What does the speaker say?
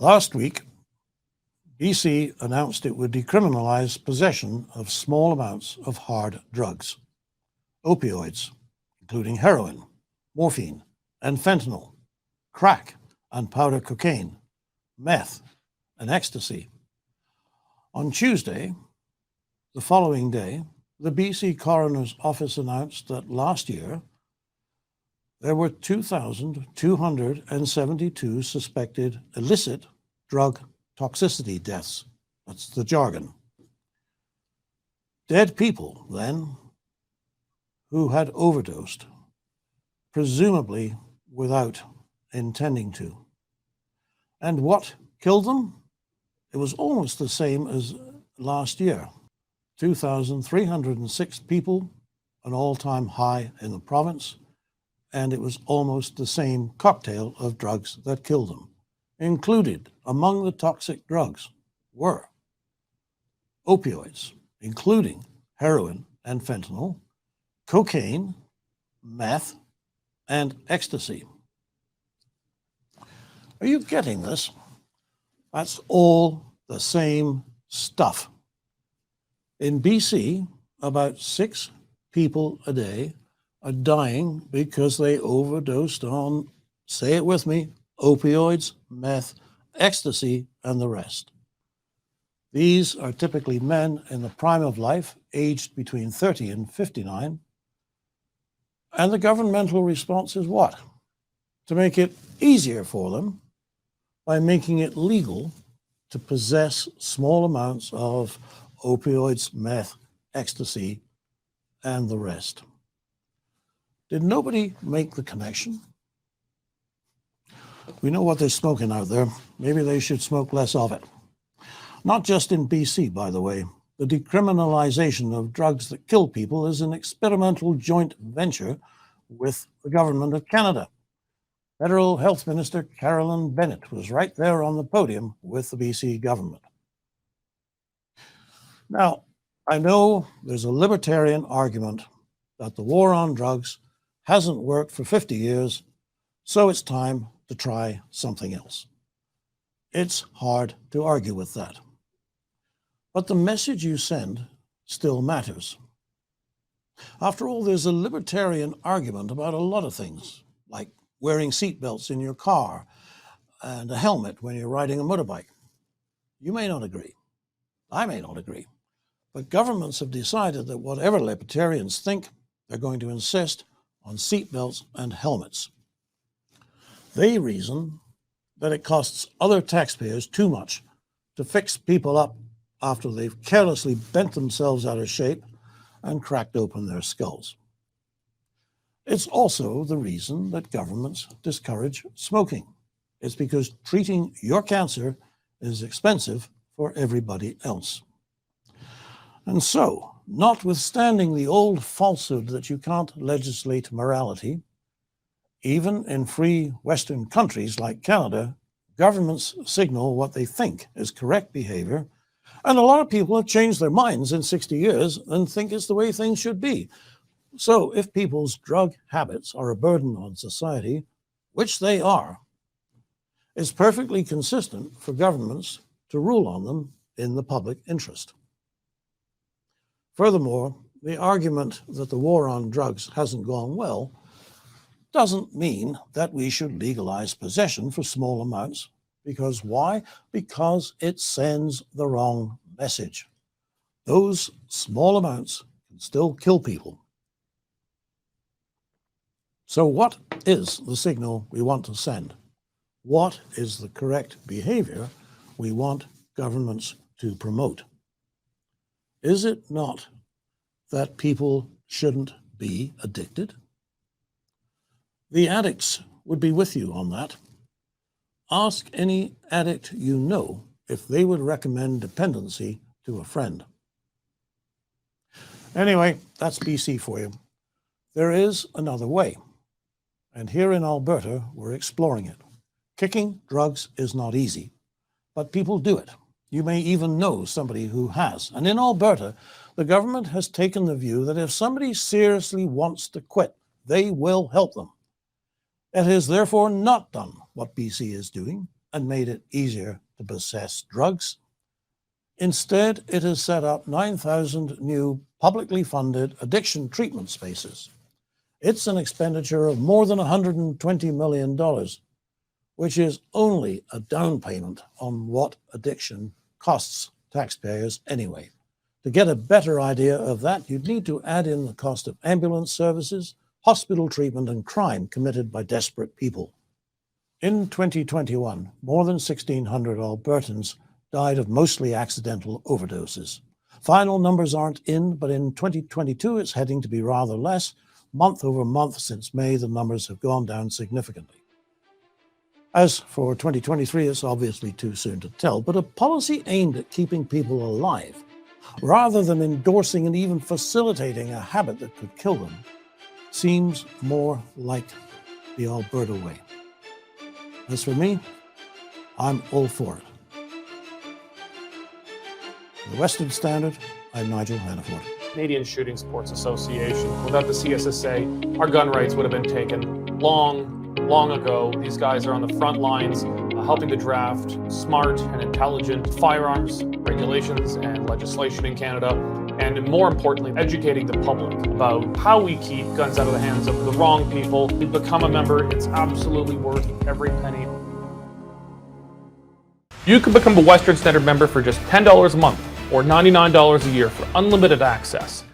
Last week, BC announced it would decriminalize possession of small amounts of hard drugs, opioids, including heroin, morphine, and fentanyl, crack and powder cocaine, meth, and ecstasy. On Tuesday, the following day, the BC Coroner's Office announced that last year there were 2,272 suspected illicit drug toxicity deaths. That's the jargon. Dead people, then, who had overdosed, presumably without intending to. And what killed them? It was almost the same as last year. 2,306 people, an all-time high in the province, and it was almost the same cocktail of drugs that killed them. Included among the toxic drugs were opioids, including heroin and fentanyl, cocaine, meth, and ecstasy. Are you getting this? That's all the same stuff. In BC, about 6 people a day are dying because they overdosed on, say it with me, opioids, meth, ecstasy, and the rest. These are typically men in the prime of life, aged between 30 and 59. And the governmental response is what? To make it easier for them by making it legal to possess small amounts of opioids, meth, ecstasy, and the rest. Did nobody make the connection? We know what they're smoking out there. Maybe they should smoke less of it. Not just in BC, by the way. The decriminalization of drugs that kill people is an experimental joint venture with the Government of Canada. Federal Health Minister Carolyn Bennett was right there on the podium with the BC government. Now, I know there's a libertarian argument that the war on drugs hasn't worked for 50 years, so it's time to try something else. It's hard to argue with that. But the message you send still matters. After all, there's a libertarian argument about a lot of things, like wearing seatbelts in your car and a helmet when you're riding a motorbike. You may not agree. I may not agree. But governments have decided that whatever libertarians think, they're going to insist on seatbelts and helmets. They reason that it costs other taxpayers too much to fix people up after they've carelessly bent themselves out of shape and cracked open their skulls. It's also the reason that governments discourage smoking. It's because treating your cancer is expensive for everybody else. And so, notwithstanding the old falsehood that you can't legislate morality, even in free Western countries like Canada, governments signal what they think is correct behavior, and a lot of people have changed their minds in 60 years and think it's the way things should be. So if people's drug habits are a burden on society, which they are, it's perfectly consistent for governments to rule on them in the public interest. Furthermore, the argument that the war on drugs hasn't gone well doesn't mean that we should legalize possession for small amounts. Because why? Because it sends the wrong message. Those small amounts can still kill people. So what is the signal we want to send? What is the correct behavior we want governments to promote? Is it not that people shouldn't be addicted? The addicts would be with you on that. Ask any addict you know if they would recommend dependency to a friend. Anyway, that's BC for you. There is another way. And here in Alberta, we're exploring it. Kicking drugs is not easy, but people do it. You may even know somebody who has. And in Alberta, the government has taken the view that if somebody seriously wants to quit, they will help them. It has therefore not done what BC is doing and made it easier to possess drugs. Instead, it has set up 9,000 new publicly funded addiction treatment spaces. It's an expenditure of more than $120 million, which is only a down payment on what addiction costs taxpayers anyway. To get a better idea of that, you'd need to add in the cost of ambulance services, hospital treatment, and crime committed by desperate people. In 2021, more than 1,600 Albertans died of mostly accidental overdoses. Final numbers aren't in, but in 2022, it's heading to be rather less. Month over month since May, the numbers have gone down significantly. As for 2023, it's obviously too soon to tell, but a policy aimed at keeping people alive, rather than endorsing and even facilitating a habit that could kill them, seems more like the Alberta way. As for me, I'm all for it. For the Western Standard, I'm Nigel Hannaford. Canadian Shooting Sports Association. Without the CSSA, our gun rights would have been taken long ago. These guys are on the front lines helping to draft smart and intelligent firearms regulations and legislation in Canada, and more importantly, educating the public about how we keep guns out of the hands of the wrong people. To become a member, it's absolutely worth every penny. You can become a Western Standard member for just $10 a month or $99 a year for unlimited access.